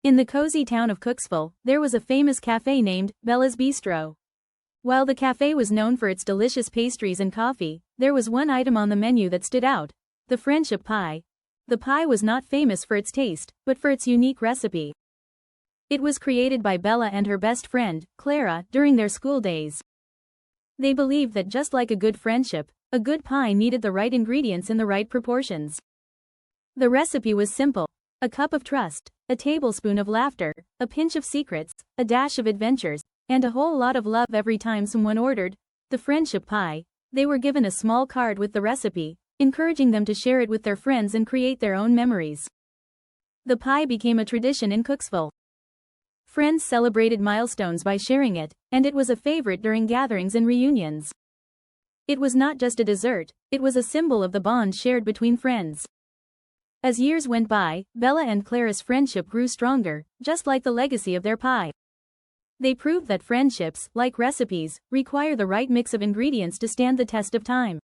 In the cozy town of Cooksville, there was a famous cafe named Bella's Bistro. While the cafe was known for its delicious pastries and coffee, there was one item on the menu that stood out: the friendship pie. The pie was not famous for its taste, but for its unique recipe. It was created by Bella and her best friend, Clara, during their school days. They believed that just like a good friendship, a good pie needed the right ingredients in the right proportions. The recipe was simple: a cup of trust, a tablespoon of laughter, a pinch of secrets, a dash of adventures, and a whole lot of love. Every time someone ordered the friendship pie, they were given a small card with the recipe, encouraging them to share it with their friends and create their own memories. The pie became a tradition in Cooksville. Friends celebrated milestones by sharing it, and it was a favorite during gatherings and reunions. It was not just a dessert, it was a symbol of the bond shared between friends. As years went by, Bella and Clara's friendship grew stronger, just like the legacy of their pie. They proved that friendships, like recipes, require the right mix of ingredients to stand the test of time.